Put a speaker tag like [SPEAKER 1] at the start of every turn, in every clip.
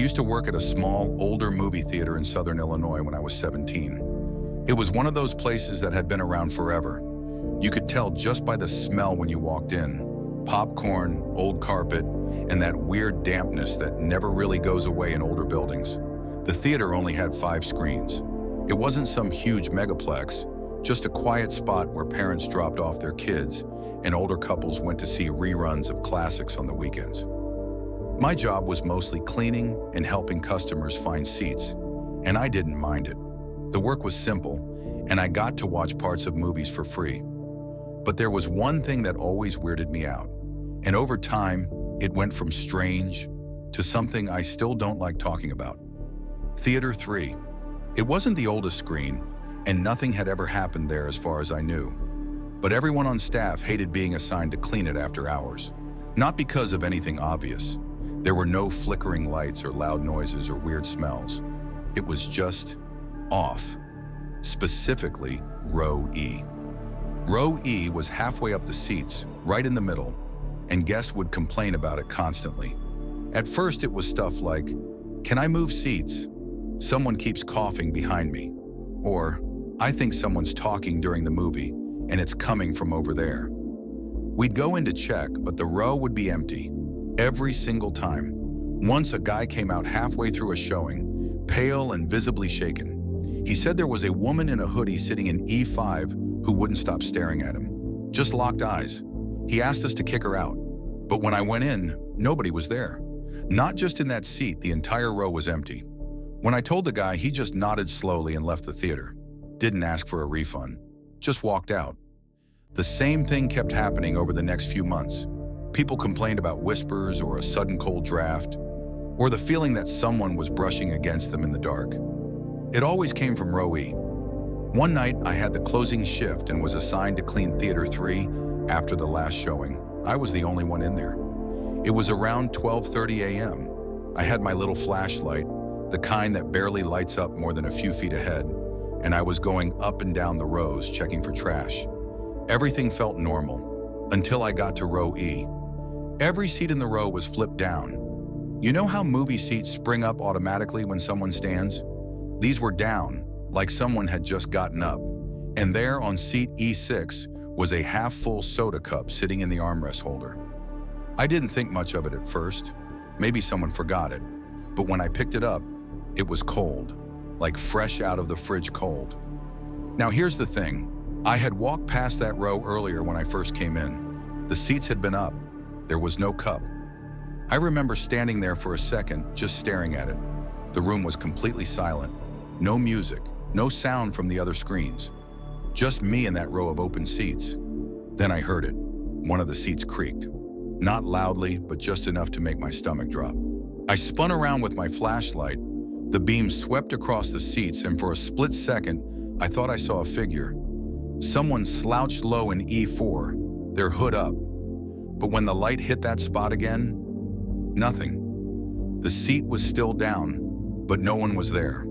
[SPEAKER 1] used to work at a small, older movie theater in Southern Illinois when I was 17. It was one of those places that had been around forever. You could tell just by the smell when you walked in. Popcorn, old carpet, and that weird dampness that never really goes away in older buildings. The theater only had 5 screens. It wasn't some huge megaplex, just a quiet spot where parents dropped off their kids and older couples went to see reruns of classics on the weekends. My job was mostly cleaning and helping customers find seats, and I didn't mind it. The work was simple, and I got to watch parts of movies for free. But there was one thing that always weirded me out, and over time, it went from strange to something I still don't like talking about. Theater 3. It wasn't the oldest screen, and nothing had ever happened there as far as I knew. But everyone on staff hated being assigned to clean it after hours. Not because of anything obvious. There were no flickering lights or loud noises or weird smells. It was just off. Specifically, row E. Row E was halfway up the seats, right in the middle, and guests would complain about it constantly. At first, it was stuff like, "Can I move seats? Someone keeps coughing behind me." Or, "I think someone's talking during the movie, and it's coming from over there." We'd go in to check, but the row would be empty. Every single time. Once a guy came out halfway through a showing, pale and visibly shaken. He said there was a woman in a hoodie sitting in E5 who wouldn't stop staring at him. Just locked eyes. He asked us to kick her out. But when I went in, nobody was there. Not just in that seat, the entire row was empty. When I told the guy, he just nodded slowly and left the theater. Didn't ask for a refund. Just walked out. The same thing kept happening over the next few months. People complained about whispers or a sudden cold draft, or the feeling that someone was brushing against them in the dark. It always came from row E. One night, I had the closing shift and was assigned to clean Theater 3 after the last showing. I was the only one in there. It was around 12:30 a.m. I had my little flashlight, the kind that barely lights up more than a few feet ahead, and I was going up and down the rows checking for trash. Everything felt normal, until I got to row E. Every seat in the row was flipped down. You know how movie seats spring up automatically when someone stands? These were down, like someone had just gotten up. And there on seat E6 was a half-full soda cup sitting in the armrest holder. I didn't think much of it at first. Maybe someone forgot it. But when I picked it up, it was cold, like fresh out of the fridge cold. Now here's the thing. I had walked past that row earlier when I first came in. The seats had been up. There was no cup. I remember standing there for a second, just staring at it. The room was completely silent. No music, no sound from the other screens. Just me in that row of open seats. Then I heard it. One of the seats creaked. Not loudly, but just enough to make my stomach drop. I spun around with my flashlight. The beam swept across the seats, and for a split second, I thought I saw a figure. Someone slouched low in E4, their hood up. But when the light hit that spot again, nothing. The seat was still down, but no one was there.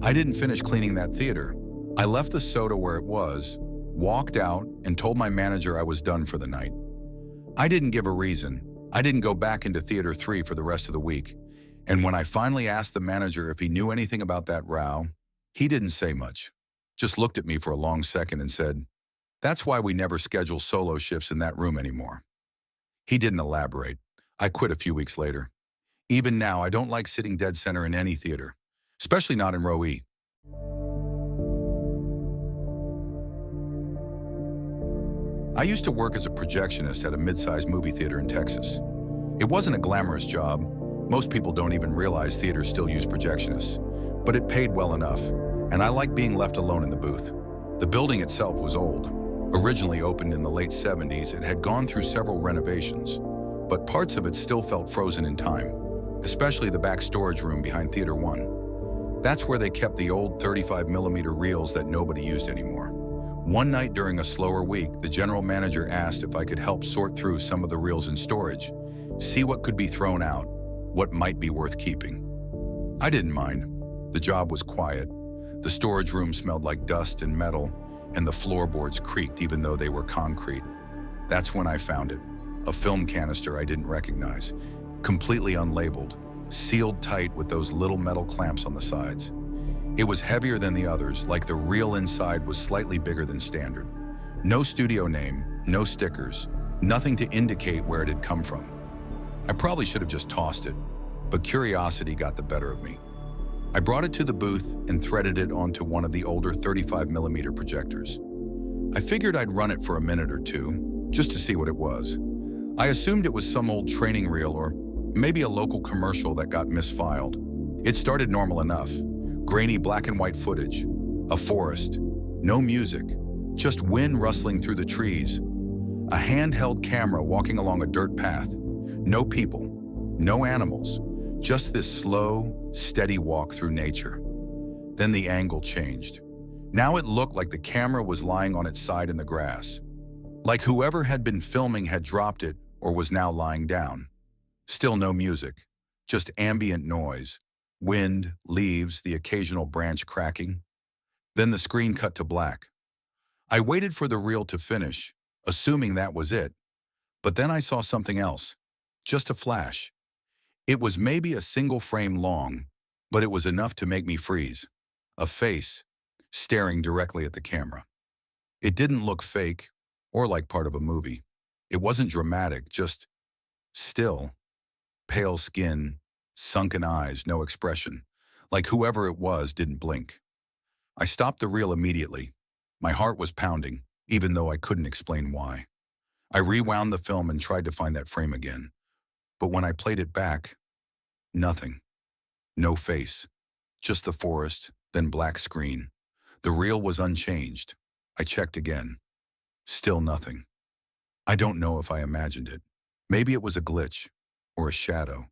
[SPEAKER 1] I didn't finish cleaning that theater. I left the soda where it was, walked out, and told my manager I was done for the night. I didn't give a reason. I didn't go back into Theater 3 for the rest of the week. And when I finally asked the manager if he knew anything about that row, he didn't say much. Just looked at me for a long second and said, "That's why we never schedule solo shifts in that room anymore." He didn't elaborate. I quit a few weeks later. Even now, I don't like sitting dead center in any theater, especially not in row E. I used to work as a projectionist at a mid-sized movie theater in Texas. It wasn't a glamorous job. Most people don't even realize theaters still use projectionists, but it paid well enough, and I liked being left alone in the booth. The building itself was old. Originally opened in the late 70s, it had gone through several renovations, but parts of it still felt frozen in time, especially the back storage room behind Theater 1. That's where they kept the old 35mm reels that nobody used anymore. One night during a slower week, the general manager asked if I could help sort through some of the reels in storage, see what could be thrown out, what might be worth keeping. I didn't mind. The job was quiet. The storage room smelled like dust and metal, and the floorboards creaked even though they were concrete. That's when I found it. A film canister I didn't recognize, completely unlabeled, sealed tight with those little metal clamps on the sides. It was heavier than the others, like the reel inside was slightly bigger than standard. No studio name, no stickers, nothing to indicate where it had come from. I probably should have just tossed it, but curiosity got the better of me. I brought it to the booth and threaded it onto one of the older 35mm projectors. I figured I'd run it for a minute or two, just to see what it was. I assumed it was some old training reel or maybe a local commercial that got misfiled. It started normal enough. Grainy black and white footage, a forest, no music, just wind rustling through the trees, a handheld camera walking along a dirt path, no people, no animals, just this slow, steady walk through nature. Then the angle changed. Now it looked like the camera was lying on its side in the grass, like whoever had been filming had dropped it or was now lying down. Still no music, just ambient noise. Wind, leaves, the occasional branch cracking. Then the screen cut to black. I waited for the reel to finish, assuming that was it. But then I saw something else. Just a flash. It was maybe a single frame long, but it was enough to make me freeze. A face, staring directly at the camera. It didn't look fake or like part of a movie. It wasn't dramatic, just still. Pale skin, sunken eyes, no expression, like whoever it was didn't blink. I stopped the reel immediately. My heart was pounding, even though I couldn't explain why. I rewound the film and tried to find that frame again. But when I played it back, nothing. No face. Just the forest, then black screen. The reel was unchanged. I checked again. Still nothing. I don't know if I imagined it. Maybe it was a glitch or a shadow.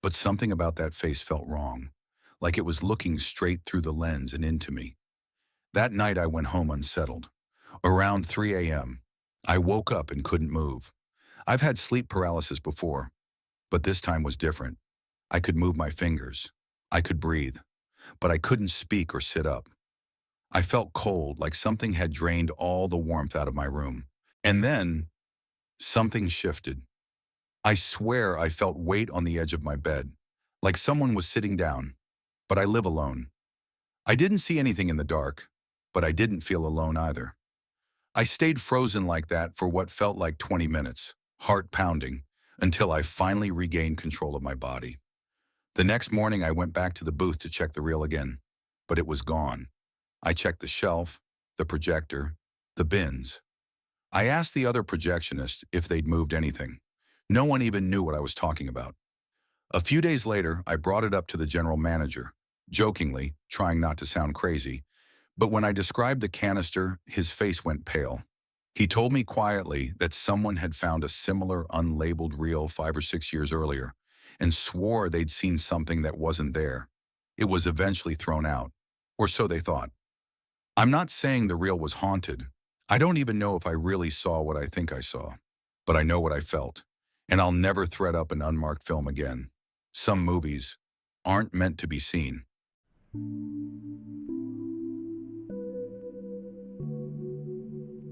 [SPEAKER 1] But something about that face felt wrong, like it was looking straight through the lens and into me. That night I went home unsettled. Around 3 a.m., I woke up and couldn't move. I've had sleep paralysis before, but this time was different. I could move my fingers. I could breathe, but I couldn't speak or sit up. I felt cold, like something had drained all the warmth out of my room. And then, something shifted. I swear I felt weight on the edge of my bed, like someone was sitting down, but I live alone. I didn't see anything in the dark, but I didn't feel alone either. I stayed frozen like that for what felt like 20 minutes, heart pounding, until I finally regained control of my body. The next morning I went back to the booth to check the reel again, but it was gone. I checked the shelf, the projector, the bins. I asked the other projectionists if they'd moved anything. No one even knew what I was talking about. A few days later, I brought it up to the general manager, jokingly, trying not to sound crazy. But when I described the canister, his face went pale. He told me quietly that someone had found a similar unlabeled reel 5 or 6 years earlier and swore they'd seen something that wasn't there. It was eventually thrown out, or so they thought. I'm not saying the reel was haunted. I don't even know if I really saw what I think I saw, but I know what I felt. And I'll never thread up an unmarked film again. Some movies aren't meant to be seen.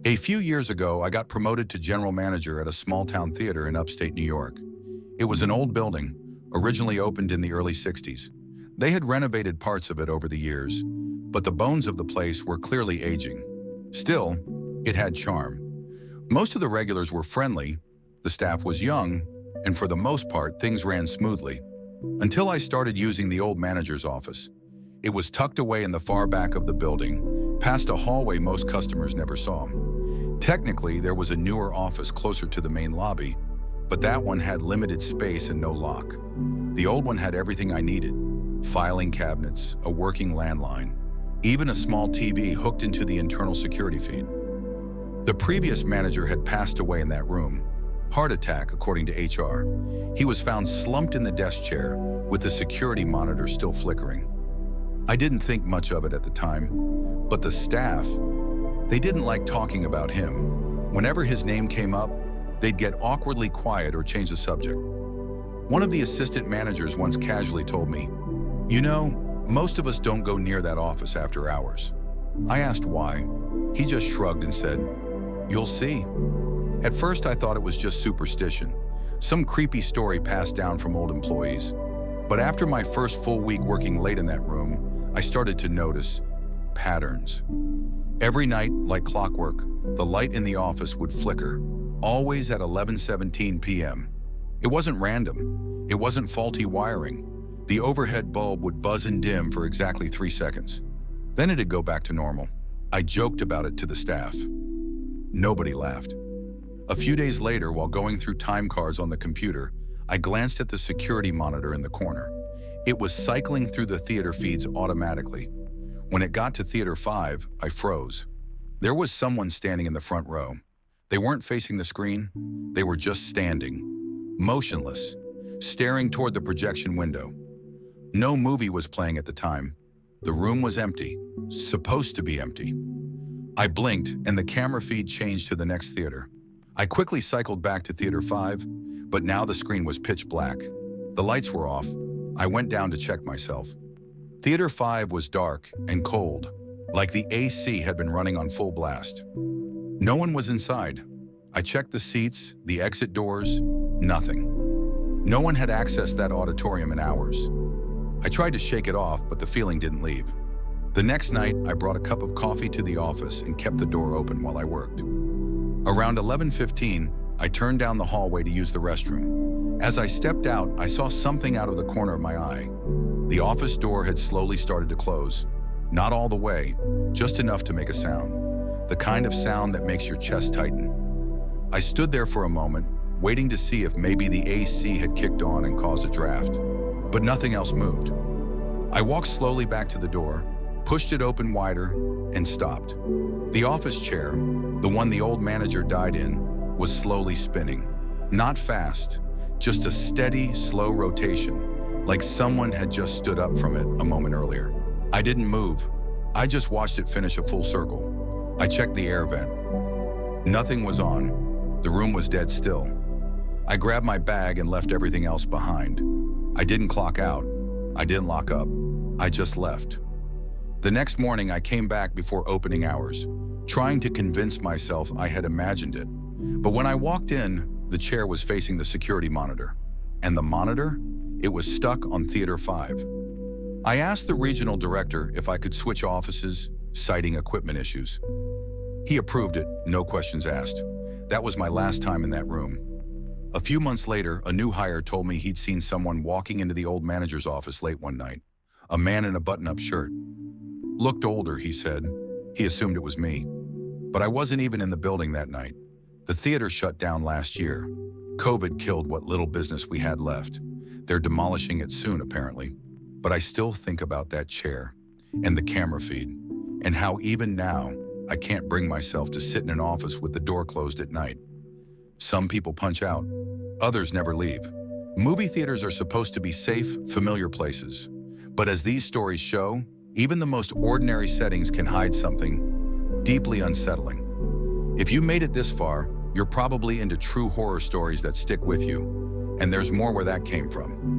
[SPEAKER 1] A few years ago, I got promoted to general manager at a small-town theater in upstate New York. It was an old building, originally opened in the early 60s. They had renovated parts of it over the years, but the bones of the place were clearly aging. Still, it had charm. Most of the regulars were friendly, the staff was young, and for the most part, things ran smoothly. Until I started using the old manager's office. It was tucked away in the far back of the building, past a hallway most customers never saw. Technically, there was a newer office closer to the main lobby, but that one had limited space and no lock. The old one had everything I needed: filing cabinets, a working landline, even a small TV hooked into the internal security feed. The previous manager had passed away in that room. Heart attack, according to HR. He was found slumped in the desk chair, with the security monitor still flickering. I didn't think much of it at the time, but the staff, they didn't like talking about him. Whenever his name came up, they'd get awkwardly quiet or change the subject. One of the assistant managers once casually told me, "You know, most of us don't go near that office after hours." I asked why. He just shrugged and said, "You'll see." At first, I thought it was just superstition, some creepy story passed down from old employees. But after my first full week working late in that room, I started to notice patterns. Every night, like clockwork, the light in the office would flicker, always at 11:17 p.m. It wasn't random. It wasn't faulty wiring. The overhead bulb would buzz and dim for exactly 3 seconds. Then it'd go back to normal. I joked about it to the staff. Nobody laughed. A few days later, while going through time cards on the computer, I glanced at the security monitor in the corner. It was cycling through the theater feeds automatically. When it got to Theater 5, I froze. There was someone standing in the front row. They weren't facing the screen. They were just standing, motionless, staring toward the projection window. No movie was playing at the time. The room was empty, supposed to be empty. I blinked, and the camera feed changed to the next theater. I quickly cycled back to Theater 5, but now the screen was pitch black. The lights were off. I went down to check myself. Theater 5 was dark and cold, like the AC had been running on full blast. No one was inside. I checked the seats, the exit doors, nothing. No one had accessed that auditorium in hours. I tried to shake it off, but the feeling didn't leave. The next night, I brought a cup of coffee to the office and kept the door open while I worked. Around 11:15, I turned down the hallway to use the restroom. As I stepped out, I saw something out of the corner of my eye. The office door had slowly started to close. Not all the way, just enough to make a sound. The kind of sound that makes your chest tighten. I stood there for a moment, waiting to see if maybe the AC had kicked on and caused a draft. But nothing else moved. I walked slowly back to the door, pushed it open wider, and stopped. The office chair, the one the old manager died in, was slowly spinning. Not fast, just a steady, slow rotation, like someone had just stood up from it a moment earlier. I didn't move. I just watched it finish a full circle. I checked the air vent. Nothing was on. The room was dead still. I grabbed my bag and left everything else behind. I didn't clock out. I didn't lock up. I just left. The next morning, I came back before opening hours, trying to convince myself I had imagined it. But when I walked in, the chair was facing the security monitor. And the monitor? It was stuck on Theater 5. I asked the regional director if I could switch offices, citing equipment issues. He approved it, no questions asked. That was my last time in that room. A few months later, a new hire told me he'd seen someone walking into the old manager's office late one night. A man in a button-up shirt. Looked older, he said. He assumed it was me. But I wasn't even in the building that night. The theater shut down last year. COVID killed what little business we had left. They're demolishing it soon, apparently. But I still think about that chair and the camera feed and how even now I can't bring myself to sit in an office with the door closed at night. Some people punch out, others never leave. Movie theaters are supposed to be safe, familiar places. But as these stories show, even the most ordinary settings can hide something deeply unsettling. If you made it this far, you're probably into true horror stories that stick with you. And there's more where that came from.